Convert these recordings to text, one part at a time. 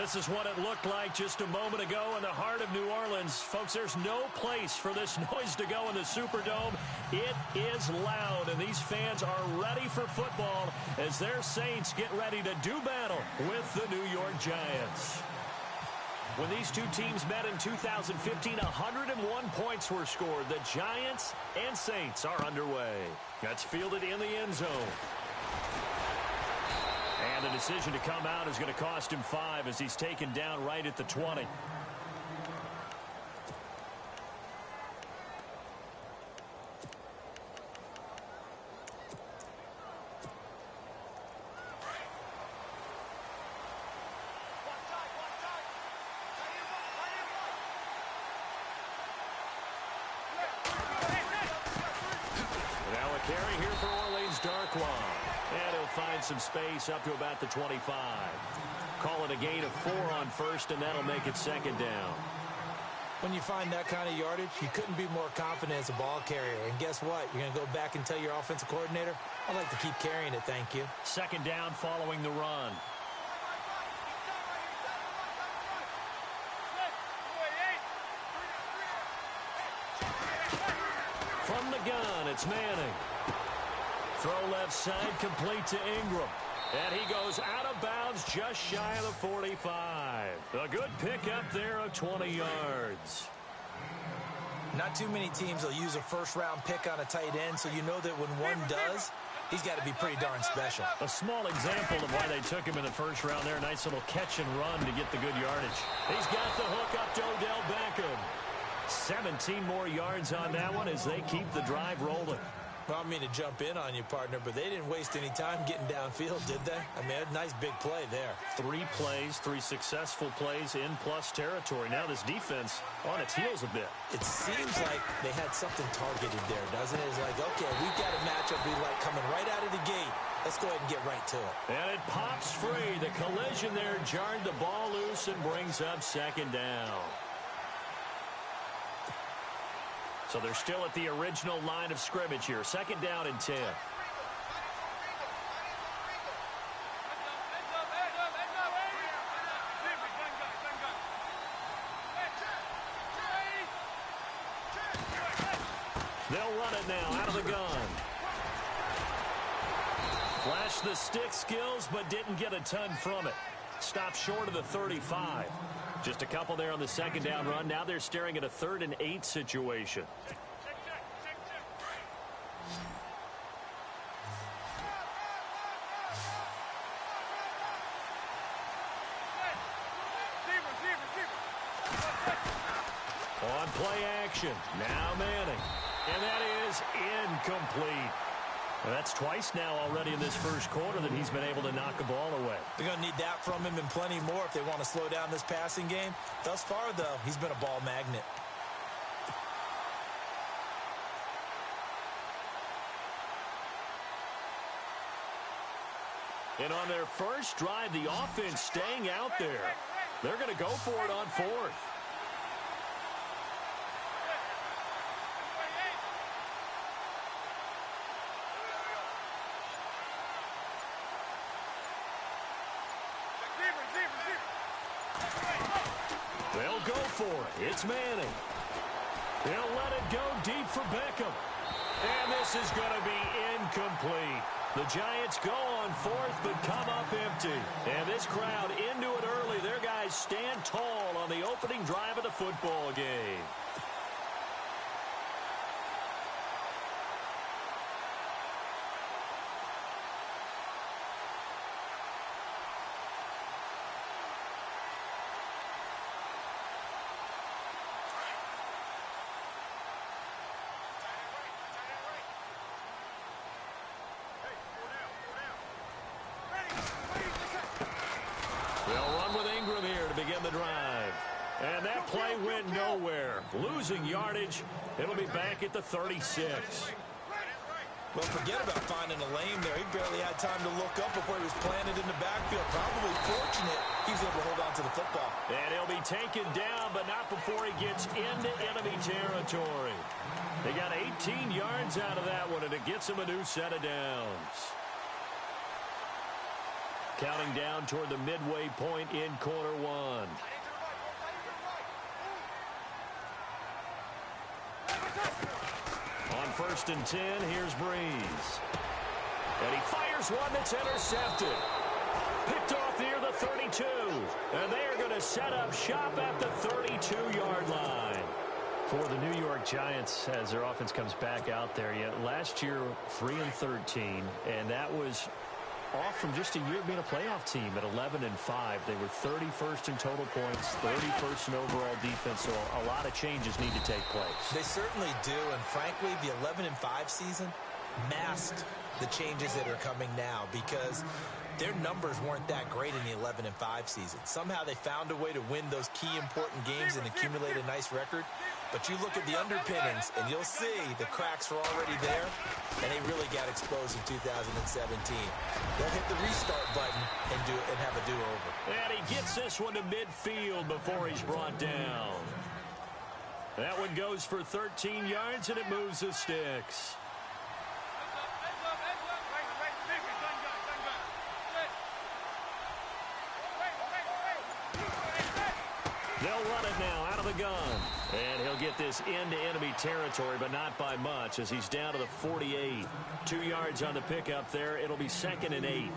This is what it looked like just a moment ago in the heart of New Orleans. Folks, there's no place for this noise to go in the Superdome. It is loud, and these fans are ready for football as their Saints get ready to do battle with the New York Giants. When these two teams met in 2015, 101 points were scored. The Giants and Saints are underway. That's fielded in the end zone. And the decision to come out is going to cost him 5 as he's taken down right at the 20. Now a carry here for Orleans Darkwa. And he'll find some space up to about the 25. Call it a gain of 4 on first, and that'll make it second down. When you find that kind of yardage, you couldn't be more confident as a ball carrier. And guess what? You're going to go back and tell your offensive coordinator, I'd like to keep carrying it, thank you. Second down following the run. From the gun, it's Manning. Throw left side, complete to Ingram. And he goes out of bounds just shy of the 45. A good pickup there of 20 yards. Not too many teams will use a first-round pick on a tight end, so you know that when one does, he's got to be pretty darn special. A small example of why they took him in the first round there. Nice little catch and run to get the good yardage. He's got the hook up to Odell Beckham. 17 more yards on that one as they keep the drive rolling. Well, I don't mean to jump in on you, partner, but they didn't waste any time getting downfield, did they? I mean, a nice big play there. 3 plays, 3 successful plays in plus territory. Now this defense on its heels a bit. It seems like they had something targeted there, doesn't it? It's like, okay, we've got a matchup we like coming right out of the gate. Let's go ahead and get right to it. And it pops free. The collision there jarred the ball loose and brings up second down. So they're still at the original line of scrimmage here. Second down and 10. They'll run it now out of the gun. Flashed the stick skills, but didn't get a ton from it. Stopped short of the 35. Just a couple there on the second down run. Now they're staring at a 3rd and 8 situation. On play action. Now Manning. And that is incomplete. That's twice now already in this first quarter that he's been able to knock a ball away. They're going to need that from him and plenty more if they want to slow down this passing game. Thus far, though, he's been a ball magnet. And on their first drive, the offense staying out there. They're going to go for it on 4th. They'll go for it. It's Manning. They'll let it go deep for Beckham. And this is going to be incomplete. The Giants go on 4th but come up empty. And this crowd into it early. Their guys stand tall on the opening drive of the football game. Begin the drive. And that play went nowhere. Losing yardage. It'll be back at the 36. Well, forget about finding a lane there. He barely had time to look up before he was planted in the backfield. Probably fortunate he was able to hold on to the football. And he'll be taken down, but not before he gets into enemy territory. They got 18 yards out of that one, and it gets him a new set of downs. Counting down toward the midway point in quarter one. On 1st and 10, here's Breeze. And he fires one that's intercepted. Picked off near the 32. And they are going to set up shop at the 32-yard line. For the New York Giants, as their offense comes back out there, last year 3-13, and that was off from just a year of being a playoff team at 11-5. They were 31st in total points, 31st in overall defense, so a lot of changes need to take place. They certainly do, and frankly, the 11-5 season masked the changes that are coming now because their numbers weren't that great in the 11-5 season. Somehow they found a way to win those key important games and accumulate a nice record. But you look at the underpinnings, and you'll see the cracks are already there, and they really got exposed in 2017. They'll hit the restart button and have a do-over. And he gets this one to midfield before he's brought down. That one goes for 13 yards, and it moves the sticks. They'll run it now out of the gun. And he'll get this into enemy territory, but not by much as he's down to the 48. 2 yards on the pickup there. It'll be 2nd and 8.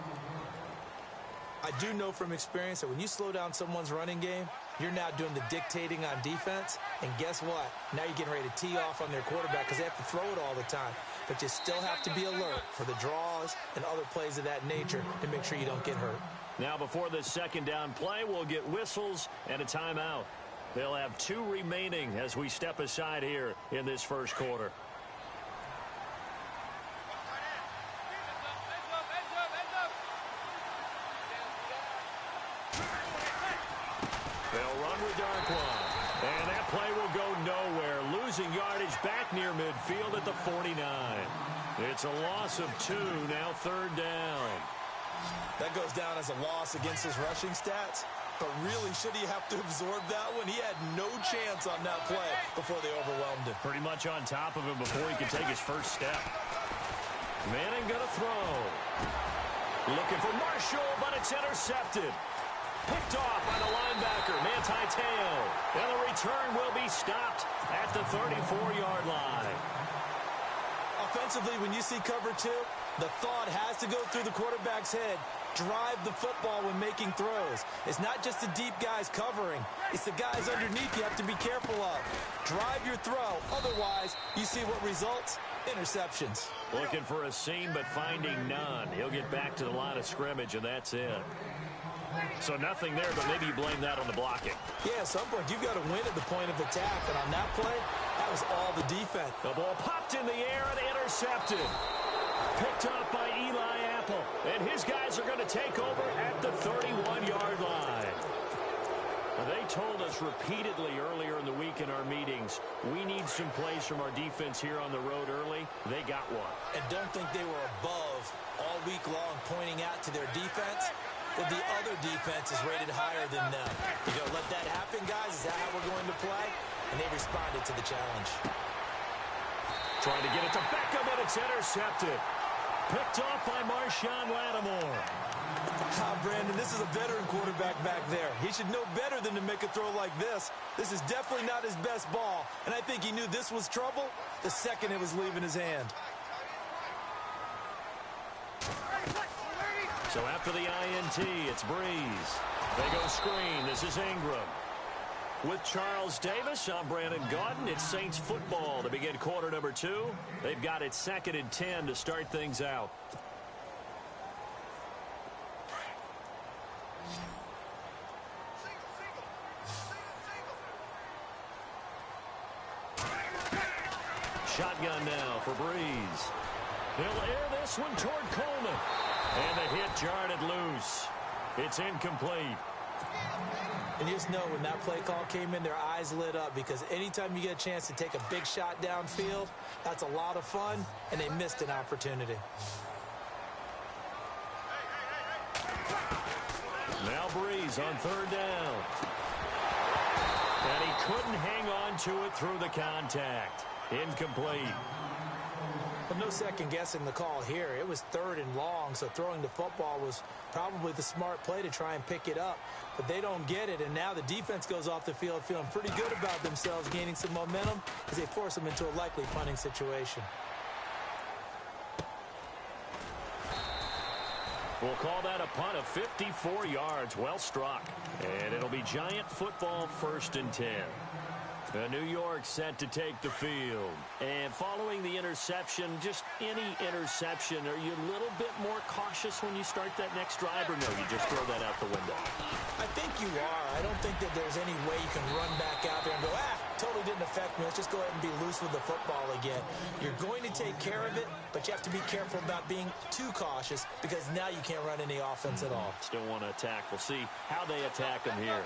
I do know from experience that when you slow down someone's running game, you're now doing the dictating on defense. And guess what? Now you're getting ready to tee off on their quarterback because they have to throw it all the time. But you still have to be alert for the draws and other plays of that nature to make sure you don't get hurt. Now before this 2nd down play, we'll get whistles and a timeout. They'll have 2 remaining as we step aside here in this first quarter. They'll run with Darkwan. And that play will go nowhere. Losing yardage back near midfield at the 49. It's a loss of 2, now 3rd down. That goes down as a loss against his rushing stats. But really, should he have to absorb that one? He had no chance on that play before they overwhelmed him. Pretty much on top of him before he could take his first step. Manning going to throw. Looking for Marshall, but it's intercepted. Picked off by the linebacker, Manti Te'o. And the return will be stopped at the 34-yard line. Offensively, when you see cover 2, the thought has to go through the quarterback's head. Drive the football when making throws. It's not just the deep guys covering. It's the guys underneath you have to be careful of. Drive your throw. Otherwise, you see what results? Interceptions. Looking for a seam, but finding none. He'll get back to the line of scrimmage, and that's it. So nothing there, but maybe you blame that on the blocking. Yeah, at some point, you've got to win at the point of attack. And on that play, that was all the defense. The ball popped in the air and intercepted. Picked up by Eli Apple. And his guys are going to take over at the 31-yard line. They told us repeatedly earlier in the week in our meetings, we need some plays from our defense here on the road early. They got one. And don't think they were above all week long pointing out to their defense that the other defense is rated higher than them. You gonna let that happen, guys? Is that how we're going to play? And they responded to the challenge. Trying to get it to Beckham, and it's intercepted. Picked off by Marshawn Lattimore. Brandon, this is a veteran quarterback back there. He should know better than to make a throw like this. This is definitely not his best ball, and I think he knew this was trouble the second it was leaving his hand. So after the INT, it's Breeze. They go screen. This is Ingram. With Charles Davis, I'm Brandon Gaudin. It's Saints football to begin quarter number 2. They've got it 2nd and 10 to start things out. Shotgun now for Breeze. He'll air this one toward Coleman. And the hit jarred it loose. It's incomplete. And you just know when that play call came in, their eyes lit up because anytime you get a chance to take a big shot downfield, that's a lot of fun, and they missed an opportunity. Now Breeze on 3rd down. And he couldn't hang on to it through the contact. Incomplete. Well, no second guessing the call here. It was 3rd and long, so throwing the football was probably the smart play to try and pick it up. But they don't get it, and now the defense goes off the field feeling pretty good about themselves, gaining some momentum as they force them into a likely punting situation. We'll call that a punt of 54 yards. Well struck. And it'll be Giant football 1st and 10. New York set to take the field. And following the interception, just any interception, are you a little bit more cautious when you start that next drive, or no, you just throw that out the window? I think you are. I don't think that there's any way you can run back out there and go, totally didn't affect me. Let's just go ahead and be loose with the football again. You're going to take care of it, but you have to be careful about being too cautious because now you can't run any offense at all. Still want to attack. We'll see how they attack them here.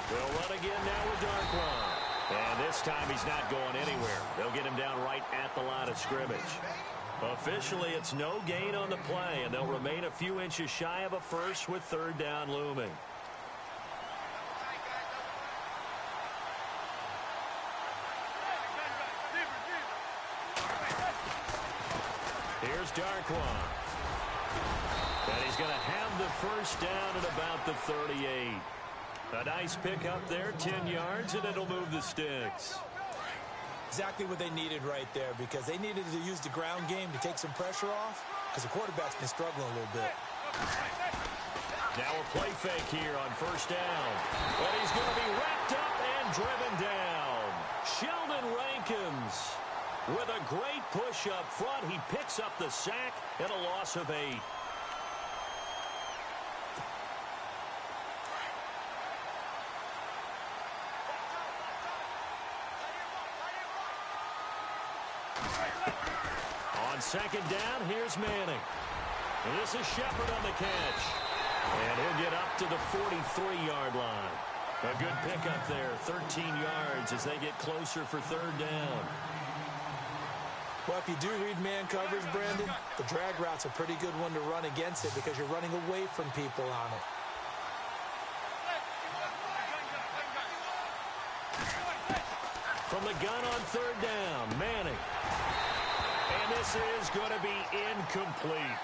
They'll run again now with Darkwan. And this time he's not going anywhere. They'll get him down right at the line of scrimmage. Officially, it's no gain on the play, and they'll remain a few inches shy of a first with 3rd down looming. Here's Darkwan. And he's going to have the first down at about the 38. A nice pick up there, 10 yards, and it'll move the sticks. Exactly what they needed right there, because they needed to use the ground game to take some pressure off, because the quarterback's been struggling a little bit. Now a play fake here on 1st down. But he's going to be wrapped up and driven down. Sheldon Rankins with a great push up front. He picks up the sack and a loss of 8. On 2nd down, here's Manning. And this is Shepard on the catch. And he'll get up to the 43-yard line. A good pickup there, 13 yards as they get closer for 3rd down. Well, if you do read man coverage, Brandon, the drag route's a pretty good one to run against it because you're running away from people on it. From the gun on 3rd down, Manning. And this is going to be incomplete.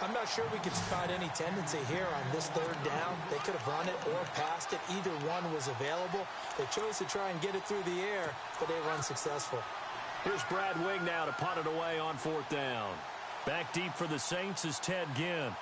I'm not sure we can spot any tendency here on this 3rd down. They could have run it or passed it. Either one was available. They chose to try and get it through the air, but they were unsuccessful. Here's Brad Wing now to punt it away on 4th down. Back deep for the Saints is Ted Ginn.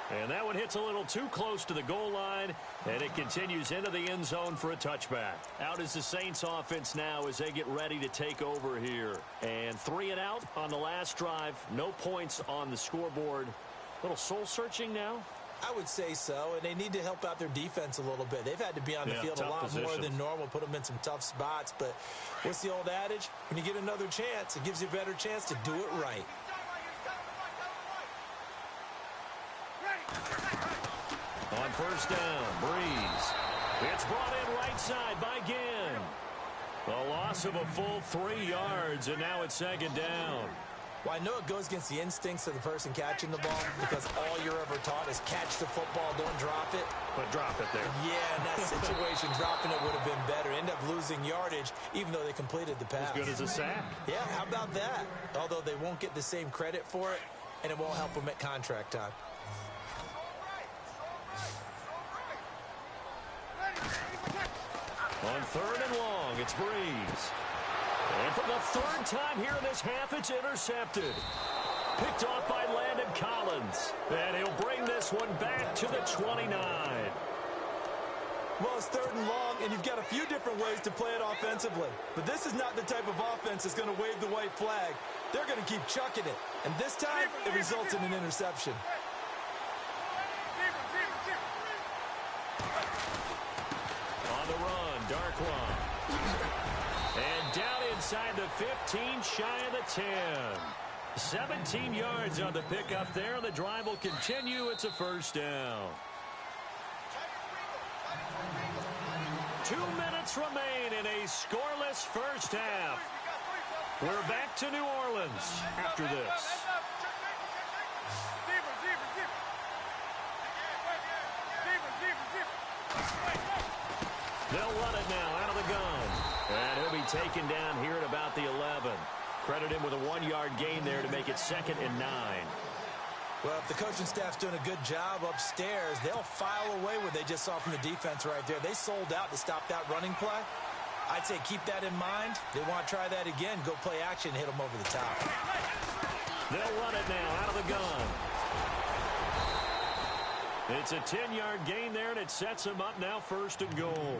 And that one hits a little too close to the goal line, and it continues into the end zone for a touchback. Out is the Saints offense now as they get ready to take over here. And 3 and out on the last drive. No points on the scoreboard. A little soul-searching now? I would say so, and they need to help out their defense a little bit. They've had to be on the field a lot more than normal, put them in some tough spots. But what's the old adage? When you get another chance, it gives you a better chance to do it right. On 1st down, Breeze. It's brought in right side by Ginn. A loss of a full 3 yards, and now it's 2nd down. Well, I know it goes against the instincts of the person catching the ball because all you're ever taught is catch the football, don't drop it. But drop it there. Yeah, in that situation, dropping it would have been better. End up losing yardage, even though they completed the pass. As good as a sack. Yeah, how about that? Although they won't get the same credit for it, and it won't help them at contract time. On 3rd and long, it's Breeze. And for the 3rd time here in this half, it's intercepted. Picked off by Landon Collins. And he'll bring this one back to the 29. Well, it's 3rd and long, and you've got a few different ways to play it offensively. But this is not the type of offense that's going to wave the white flag. They're going to keep chucking it. And this time, it results in an interception. On the run, Darkwan. And down inside the 15, shy of the 10. 17 yards on the pickup there. The drive will continue. It's a 1st down. 2 minutes remain in a scoreless 1st half. We're back to New Orleans after this. run it now out of the gun. And he'll be taken down here at about the 11. Credit him with a 1-yard gain there to make it 2nd and 9. Well, if the coaching staff's doing a good job upstairs, they'll file away what they just saw from the defense right there. They sold out to stop that running play. I'd say keep that in mind. They want to try that again. Go play action and hit them over the top. They'll run it now out of the gun. It's a 10-yard gain there, and it sets them up now 1st and goal.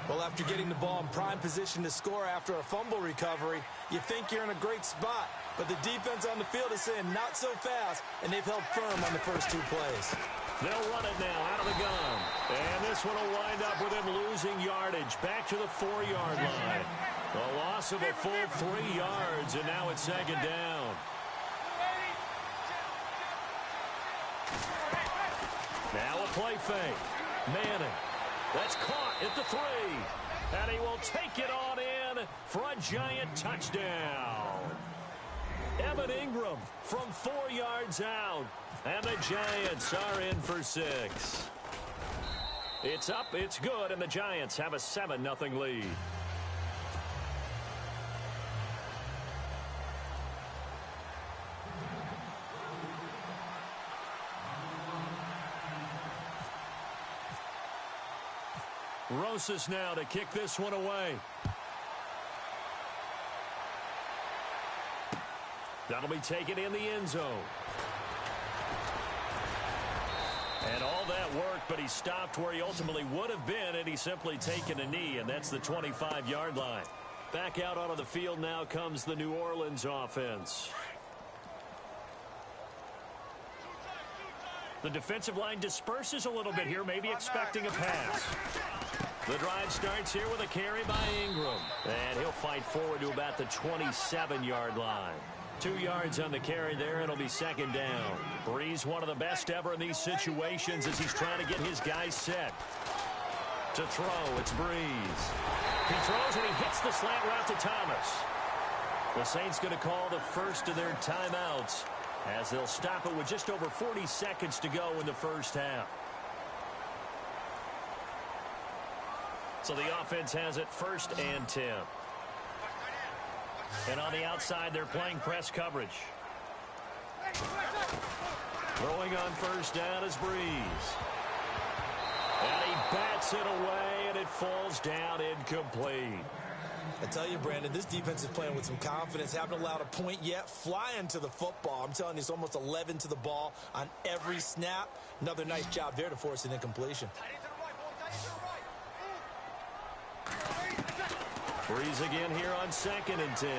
Well, after getting the ball in prime position to score after a fumble recovery, you think you're in a great spot. But the defense on the field is saying not so fast, and they've held firm on the first 2 plays. They'll run it now out of the gun. And this one will wind up with him losing yardage back to the 4-yard line. A loss of a full 3 yards, and now it's 2nd down. Now a play fake. Manning. That's caught at the 3. And he will take it on in for a giant touchdown. Evan Ingram from 4 yards out. And the Giants are in for 6. It's up, it's good, and the Giants have a 7-0 lead. Rosas now to kick this one away. That'll be taken in the end zone. And all that work, but he stopped where he ultimately would have been had he simply taken a knee, and that's the 25-yard line. Back out onto the field now comes the New Orleans offense. The defensive line disperses a little bit here, maybe expecting a pass. The drive starts here with a carry by Ingram. And he'll fight forward to about the 27-yard line. 2 yards on the carry there, and it'll be 2nd down. Breeze, one of the best ever in these situations as he's trying to get his guys set. To throw, it's Breeze. He throws and he hits the slant route to Thomas. The Saints going to call the first of their timeouts as they'll stop it with just over 40 seconds to go in the first half. So the offense has it 1st and 10. And on the outside, they're playing press coverage. Throwing on 1st down is Breeze. And he bats it away, and it falls down incomplete. I tell you, Brandon, this defense is playing with some confidence. Haven't allowed a point yet. Flying to the football. I'm telling you, it's almost 11 to the ball on every snap. Another nice job there to force an incompletion. Breeze again here on 2nd and 10.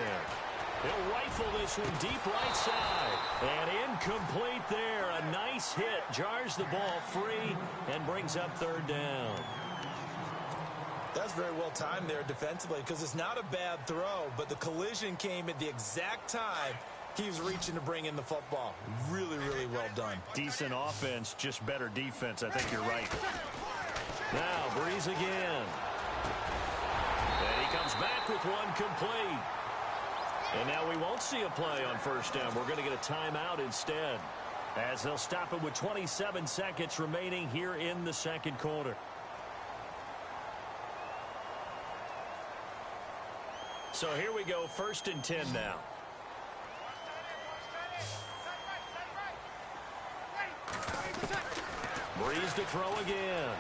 He'll rifle this one deep right side. And incomplete there. A nice hit. Jars the ball free and brings up 3rd down. That's very well timed there defensively because it's not a bad throw, but the collision came at the exact time he was reaching to bring in the football. Really, really well done. Decent offense, just better defense. I think you're right. Now, Breeze again. And he comes back with one complete. And now we won't see a play on 1st down. We're going to get a timeout instead, as they'll stop it with 27 seconds remaining here in the 2nd quarter. So here we go, 1st and 10 now. Breeze to throw again.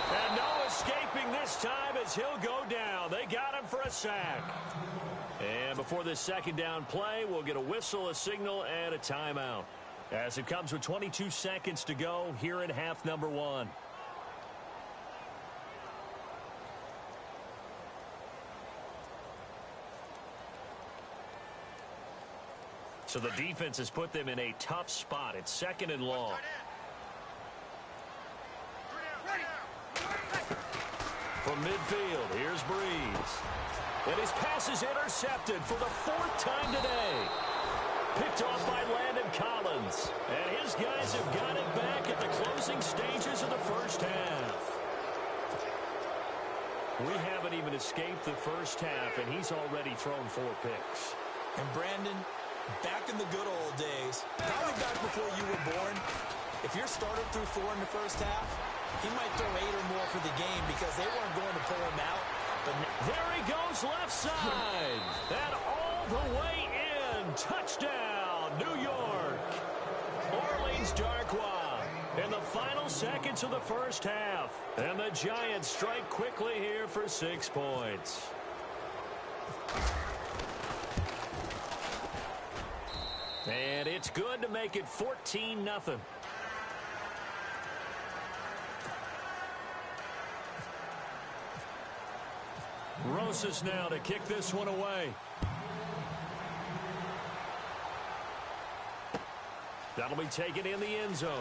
And no escaping this time as he'll go down. They got him for a sack. And before this 2nd down play, we'll get a whistle, a signal, and a timeout, as it comes with 22 seconds to go here in half number 1. So the defense has put them in a tough spot. It's 2nd and long. From midfield, here's Breeze. And his pass is intercepted for the 4th time today. Picked off by Landon Collins. And his guys have got it back at the closing stages of the first half. We haven't even escaped the first half, and he's already thrown 4 picks. And Brandon, back in the good old days, probably back before you were born, if you're started through 4 in the first half, He might throw 8 or more for the game because they weren't going to pull him out. But there he goes left side. And all the way in. Touchdown, New York. Orleans Darkwa in the final seconds of the first half. And the Giants strike quickly here for 6 points. And it's good to make it 14-0. Rosas now to kick this one away. That'll be taken in the end zone.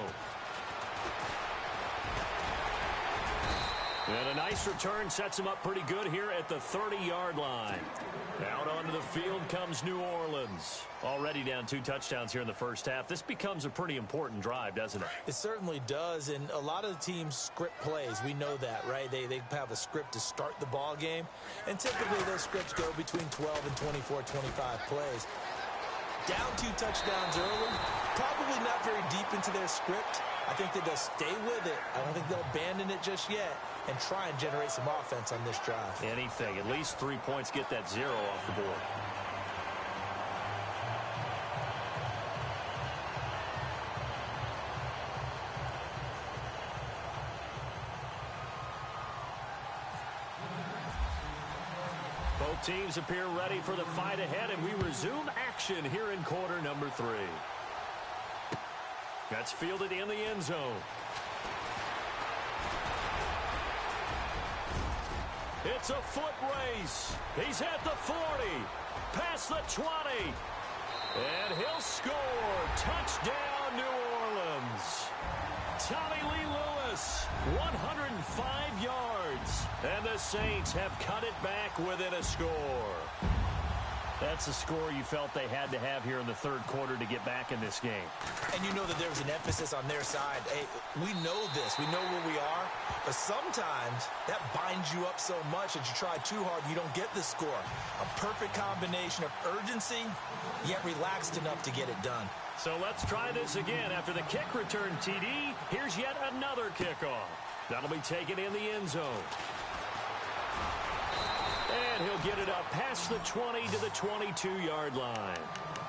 And a nice return sets him up pretty good here at the 30-yard line. Out onto the field comes New Orleans. Already down 2 touchdowns here in the first half. This becomes a pretty important drive, doesn't it? It certainly does, and a lot of the teams script plays. We know that, right? They have a script to start the ball game, and typically those scripts go between 12 and 24, 25 plays. Down 2 touchdowns early, probably not very deep into their script. I think that they'll stay with it. I don't think they'll abandon it just yet and try and generate some offense on this drive. Anything. At least 3 points, get that 0 off the board. Both teams appear ready for the fight ahead, and we resume action here in quarter number 3. That's fielded in the end zone. It's a foot race. He's at the 40, past the 20, and he'll score. Touchdown, New Orleans. Tommy Lee Lewis, 105 yards, and the Saints have cut it back within a score. That's a score you felt they had to have here in the third quarter to get back in this game. And you know that there was an emphasis on their side. Hey, we know this. We know where we are. But sometimes that binds you up so much that you try too hard, you don't get the score. A perfect combination of urgency, yet relaxed enough to get it done. So let's try this again. After the kick return TD, here's yet another kickoff. That'll be taken in the end zone. And he'll get it up past the 20 to the 22-yard line.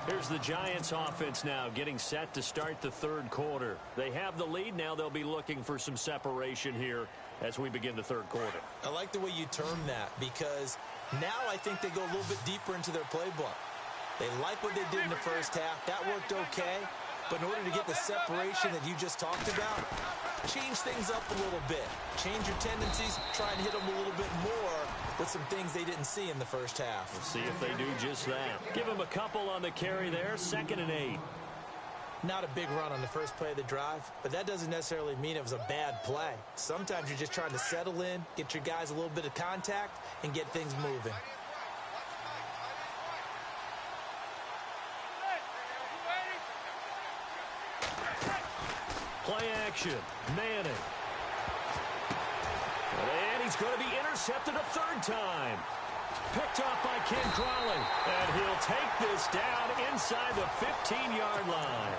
Here's the Giants offense now getting set to start the third quarter. They have the lead. Now they'll be looking for some separation here as we begin the third quarter. I like the way you term that because now I think they go a little bit deeper into their playbook. They like what they did in the first half. That worked okay. But in order to get the separation that you just talked about, change things up a little bit. Change your tendencies. Try and hit them a little bit more with some things they didn't see in the first half. We'll see if they do just that. Give them a couple on the carry there. 2nd and 8. Not a big run on the first play of the drive, but that doesn't necessarily mean it was a bad play. Sometimes you're just trying to settle in, get your guys a little bit of contact, and get things moving. Play action. Manning. And he's going to be intercepted a 3rd time. Picked off by Ken Crawley. And he'll take this down inside the 15-yard line.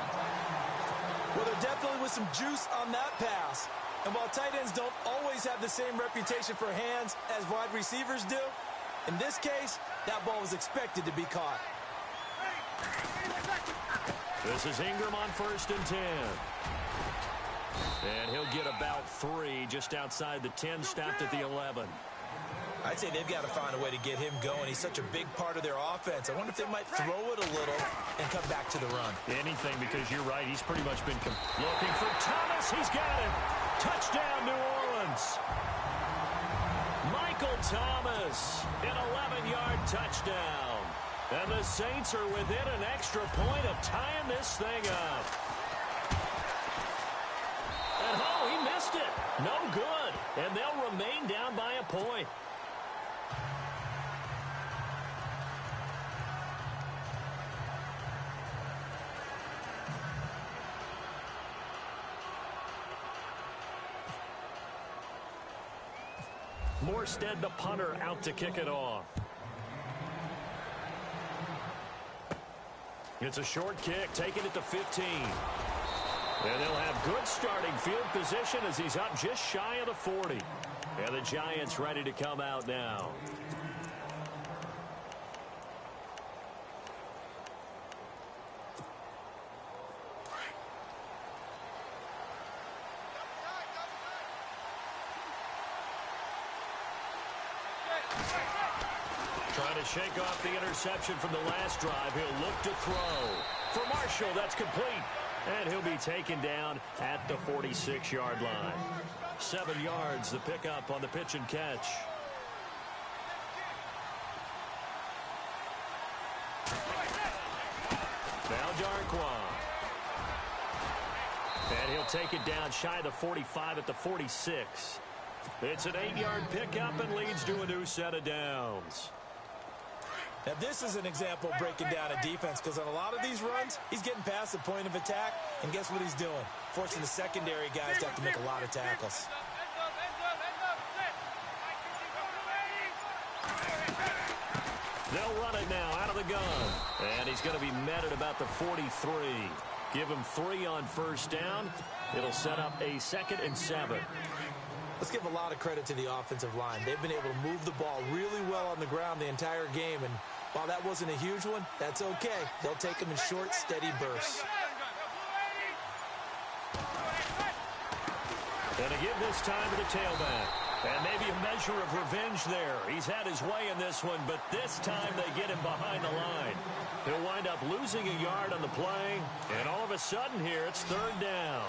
Well, there definitely was some juice on that pass. And while tight ends don't always have the same reputation for hands as wide receivers do, in this case, that ball was expected to be caught. This is Ingram on 1st and 10. And he'll get about 3 just outside the 10, stopped at the 11. I'd say they've got to find a way to get him going. He's such a big part of their offense. I wonder if they might throw it a little and come back to the run. Anything, because you're right. He's pretty much been looking for Thomas. He's got him. Touchdown, New Orleans. Michael Thomas, an 11-yard touchdown. And the Saints are within an extra point of tying this thing up. And oh, he missed it. No good. And they'll remain down by a point. Morstead, the punter, out to kick it off. It's a short kick, taking it to 15. And they'll have good starting field position as he's up just shy of the 40. And the Giants ready to come out now. Trying to shake off the interception from the last drive. He'll look to throw. For Marshall, that's complete. And he'll be taken down at the 46-yard line. 7 yards, the pickup on the pitch and catch. Now Darkwa. And he'll take it down shy of the 45 at the 46. It's an 8-yard pickup and leads to a new set of downs. Now, this is an example of breaking down a defense, because on a lot of these runs, he's getting past the point of attack, and guess what he's doing? Forcing the secondary guys to have to make a lot of tackles. They'll run it now out of the gun. And he's going to be met at about the 43. Give him 3 on first down. It'll set up a 2nd and 7. Let's give a lot of credit to the offensive line. They've been able to move the ball really well on the ground the entire game, and while that wasn't a huge one, that's okay. They'll take them in short, steady bursts. Going to give this time to the tailback. And maybe a measure of revenge there. He's had his way in this one, but this time they get him behind the line. He'll wind up losing a yard on the play, and all of a sudden here it's 3rd down.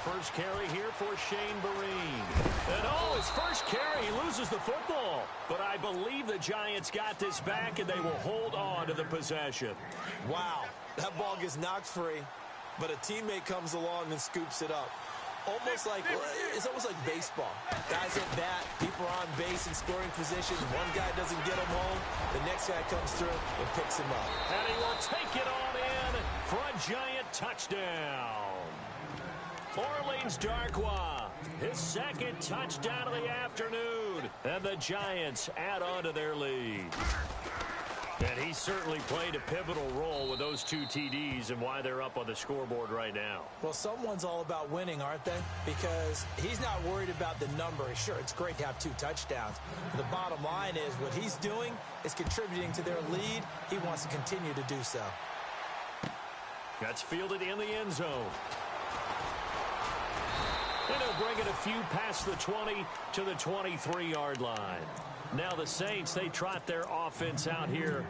First carry here for Shane Vereen. And his first carry, he loses the football. But I believe the Giants got this back, and they will hold on to the possession. Wow, that ball gets knocked free, but a teammate comes along and scoops it up. It's almost like baseball. Guys at bat, people are on base in scoring position. One guy doesn't get him home. The next guy comes through and picks him up. And he will take it on in for a Giant touchdown. Orleans Darkwa, his 2nd touchdown of the afternoon. And the Giants add on to their lead. And he certainly played a pivotal role with those 2 TDs and why they're up on the scoreboard right now. Well, someone's all about winning, aren't they? Because he's not worried about the number. Sure, it's great to have 2 touchdowns. The bottom line is what he's doing is contributing to their lead. He wants to continue to do so. That's fielded in the end zone. And he'll bring it a few past the 20 to the 23-yard line. Now the Saints, they trot their offense out here.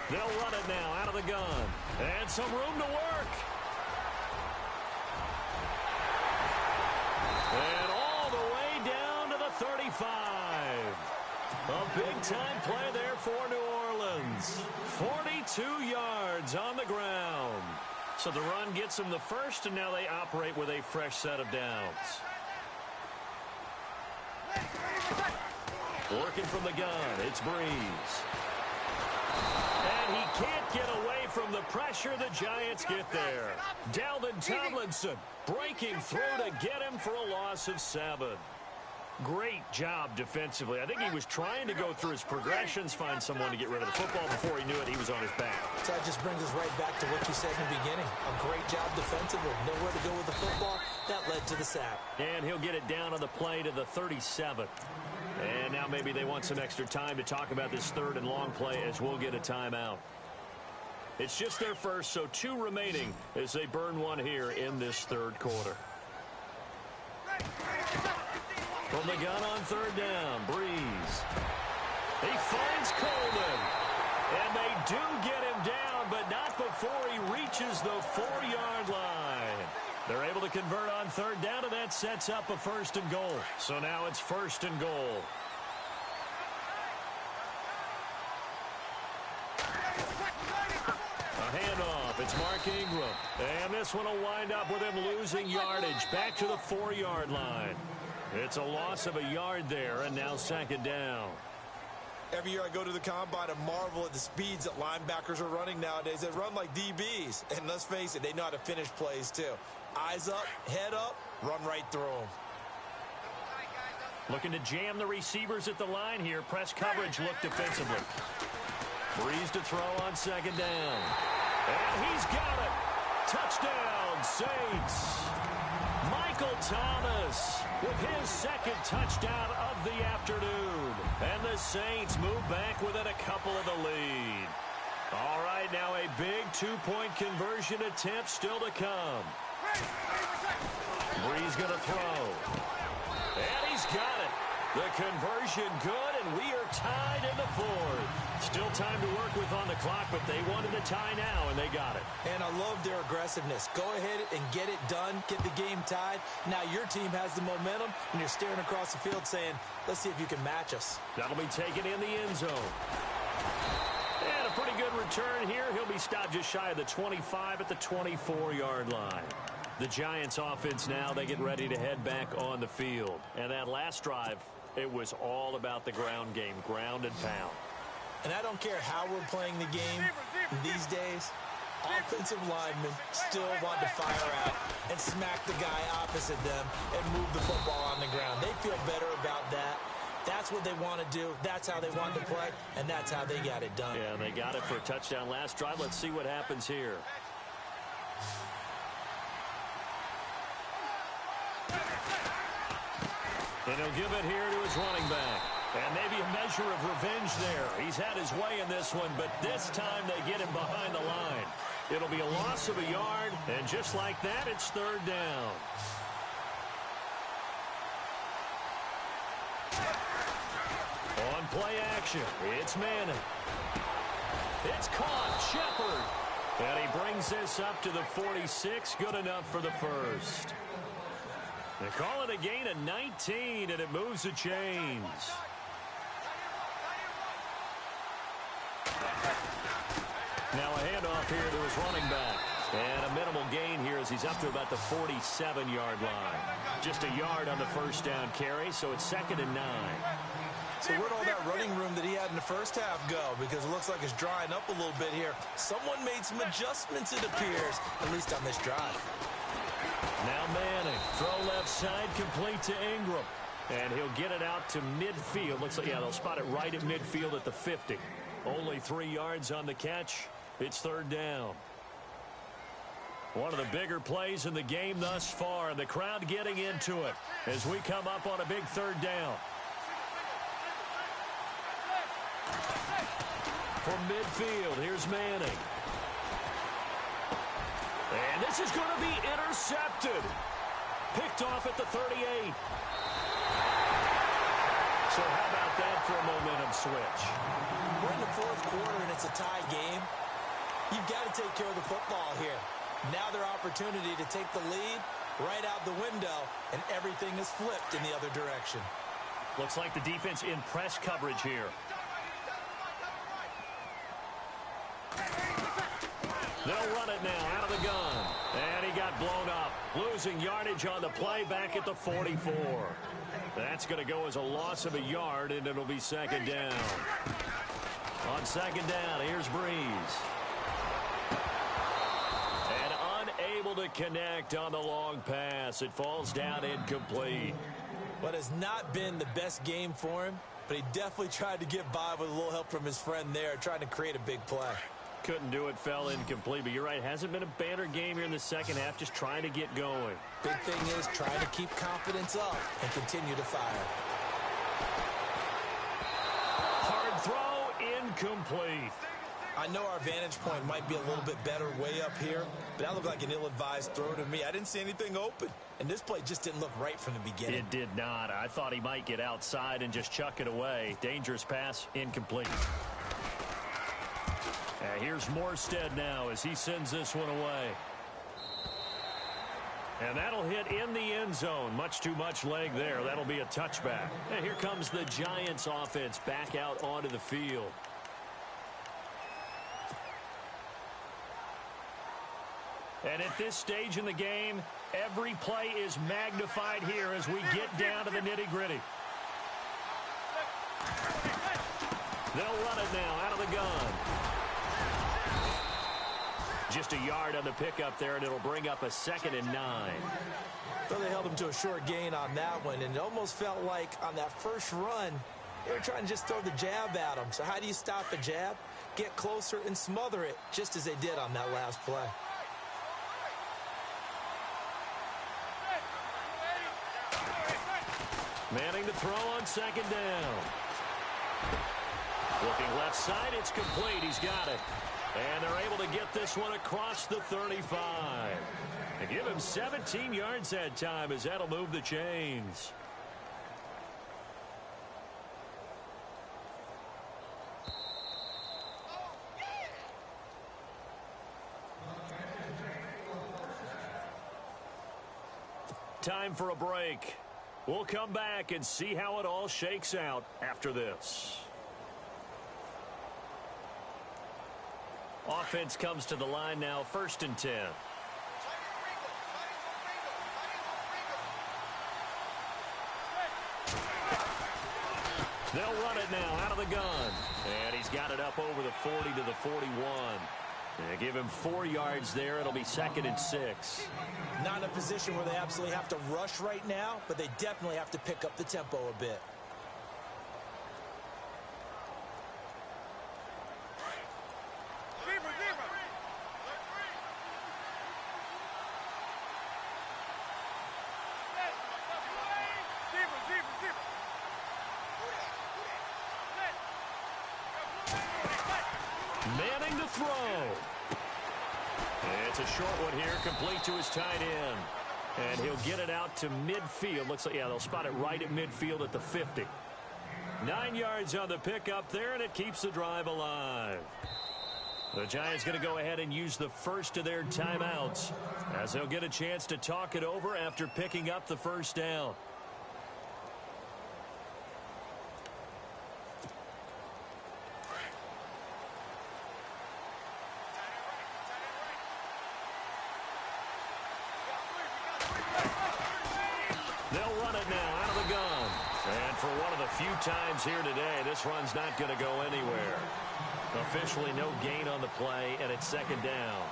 They'll run it now out of the gun. And some room to work. And all the way down to the 35. A big-time play there for New Orleans. 42 yards on the ground. So the run gets them the first, and now they operate with a fresh set of downs. Working from the gun, it's Breeze. And he can't get away from the pressure. The Giants get there. Dalvin Tomlinson breaking through to get him for a loss of 7. Great job defensively. I think he was trying to go through his progressions, find someone to get rid of the football. Before he knew it, he was on his back. So that just brings us right back to what you said in the beginning. A great job defensively. Nowhere to go with the football. That led to the sack. And he'll get it down on the play to the 37. And now maybe they want some extra time to talk about this 3rd and long play as we'll get a timeout. It's just their first, so 2 remaining as they burn one here in this 3rd quarter. From the gun on 3rd down, Breeze. He finds Coleman. And they do get him down, but not before he reaches the 4-yard line. They're able to convert on 3rd down, and that sets up a 1st and goal. So now it's 1st and goal. A handoff. It's Mark Ingram. And this one will wind up with him losing yardage back to the 4-yard line. It's a loss of a yard there, and now second down. Every year I go to the combine and marvel at the speeds that linebackers are running nowadays. They run like DBs. And let's face it, they know how to finish plays too. Eyes up, head up, run right through them. Looking to jam the receivers at the line here. Press coverage look defensively. Breeze to throw on second down. And he's got it. Touchdown, Saints. Michael Thomas with his second touchdown of the afternoon. And the Saints move back within a couple of the lead. All right, now a big two-point conversion attempt still to come. Breeze going to throw. And he's got it. The conversion good, and we are tied in the fourth. Still time to work with on the clock, but they wanted the tie now, and they got it. And I love their aggressiveness. Go ahead and get it done. Get the game tied. Now your team has the momentum, and you're staring across the field saying, let's see if you can match us. That'll be taken in the end zone. And a pretty good return here. He'll be stopped just shy of the 25 at the 24-yard line. The Giants offense now, they get ready to head back on the field. And that last drive, it was all about the ground game, ground and pound. And I don't care how we're playing the game these days, offensive linemen still want to fire out and smack the guy opposite them and move the football on the ground. They feel better about that. That's what they want to do. That's how they want to play, and that's how they got it done. Yeah, they got it for a touchdown last drive. Let's see what happens here. And he'll give it here to his running back. And maybe a measure of revenge there. He's had his way in this one, but this time they get him behind the line. It'll be a loss of a yard, and just like that, it's third down. On play action, it's Madden. It's caught, Shepard. And he brings this up to the 46, good enough for the first. They call it a gain of 19, and it moves the chains. Now a handoff here to his running back. And a minimal gain here as he's up to about the 47-yard line. Just a yard on the first down carry, so it's 2nd and 9. So where'd all that running room that he had in the first half go? Because it looks like it's drying up a little bit here. Someone made some adjustments, it appears, at least on this drive. Now Manning, throw left side, complete to Ingram. And he'll get it out to midfield. Looks like, yeah, they'll spot it right at midfield at the 50. Only 3 yards on the catch. It's third down. One of the bigger plays in the game thus far, and the crowd getting into it as we come up on a big third down. From midfield, here's Manning. And this is going to be intercepted. Picked off at the 38. So how about that for a momentum switch? We're in the fourth quarter, and it's a tie game. You've got to take care of the football here. Now their opportunity to take the lead right out the window, and everything is flipped in the other direction. Looks like the defense in press coverage here. They'll run it now out of the gun. And he got blown up. Losing yardage on the play back at the 44. That's going to go as a loss of a yard, and it'll be second down. On second down, here's Breeze. And unable to connect on the long pass. It falls down incomplete. What has not been the best game for him, but he definitely tried to get by with a little help from his friend there, trying to create a big play. Couldn't do it, fell incomplete, but you're right, hasn't been a banner game here in the second half, just trying to get going. Big thing is trying to keep confidence up and continue to fire. Hard throw, incomplete. I know our vantage point might be a little bit better way up here, but that looked like an ill-advised throw to me. I didn't see anything open, and this play just didn't look right from the beginning. It did not. I thought he might get outside and just chuck it away. Dangerous pass, incomplete. Here's Morstead now as he sends this one away. And that'll hit in the end zone. Much too much leg there. That'll be a touchback. And here comes the Giants offense back out onto the field. And at this stage in the game, every play is magnified here as we get down to the nitty-gritty. They'll run it now out of the gun. Just a yard on the pickup there, and it'll bring up a 2nd and 9. So they held him to a short gain on that one, and it almost felt like on that first run, they were trying to just throw the jab at him. So how do you stop a jab? Get closer and smother it, just as they did on that last play. Manning to throw on 2nd down. Looking left side, it's complete. He's got it. And they're able to get this one across the 35. And give him 17 yards that time as that'll move the chains. Time for a break. We'll come back and see how it all shakes out after this. Offense comes to the line now, 1st and 10. They'll run it now out of the gun. And he's got it up over the 40 to the 41. They give him 4 yards there. It'll be 2nd and 6. Not in a position where they absolutely have to rush right now, but they definitely have to pick up the tempo a bit. Manning to throw. It's a short one here, complete to his tight end. And he'll get it out to midfield. Looks like, yeah, they'll spot it right at midfield at the 50. 9 yards on the pickup there, and it keeps the drive alive. The Giants going to go ahead and use the first of their timeouts as they'll get a chance to talk it over after picking up the 1st down. They'll run it now out of the gun. And for one of the few times here today, this run's not going to go anywhere. Officially no gain on the play, and it's 2nd down.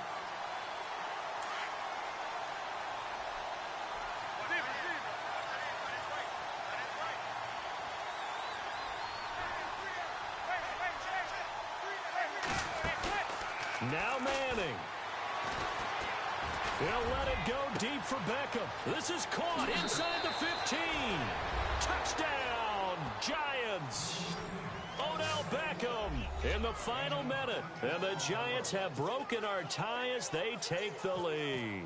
Now Manning. He'll let it go deep for Beckham. This is caught inside the 15. Touchdown, Giants. Odell Beckham in the final minute. And the Giants have broken our tie as they take the lead.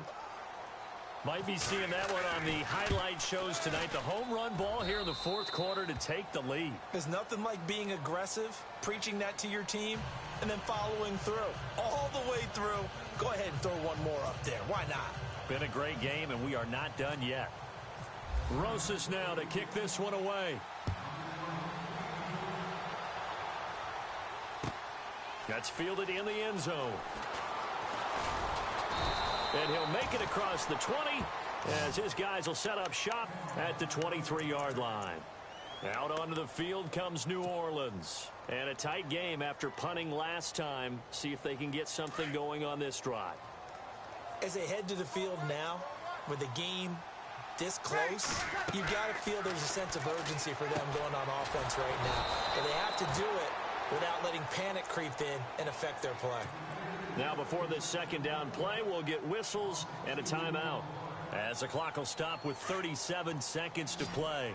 Might be seeing that one on the highlight shows tonight. The home run ball here in the 4th quarter to take the lead. There's nothing like being aggressive, preaching that to your team, and then following through. All the way through. Go ahead and throw one more up there. Why not? Been a great game, and we are not done yet. Rosas now to kick this one away. That's fielded in the end zone. And he'll make it across the 20 as his guys will set up shop at the 23-yard line. Out onto the field comes New Orleans. And a tight game after punting last time. See if they can get something going on this drive. As they head to the field now, with the game this close, you've got to feel there's a sense of urgency for them going on offense right now. But they have to do it without letting panic creep in and affect their play. Now before this 2nd down play, we'll get whistles and a timeout as the clock will stop with 37 seconds to play.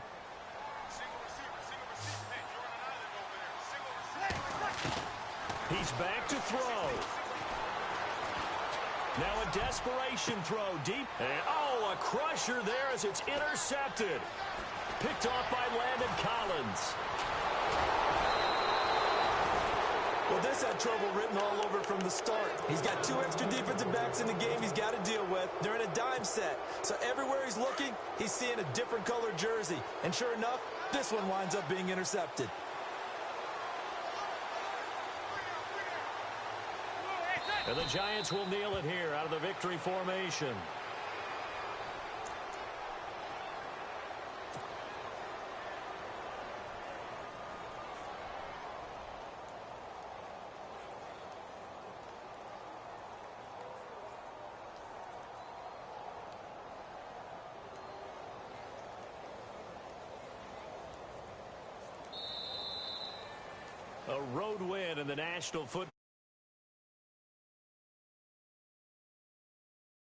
He's back to throw. Now a desperation throw deep. And, oh, a crusher there as it's intercepted. Picked off by Landon Collins. Well, this had trouble written all over from the start. He's got 2 extra defensive backs in the game he's got to deal with. They're in a dime set. So everywhere he's looking, he's seeing a different colored jersey. And sure enough, this one winds up being intercepted. And the Giants will kneel it here out of the victory formation. A road win in the National Football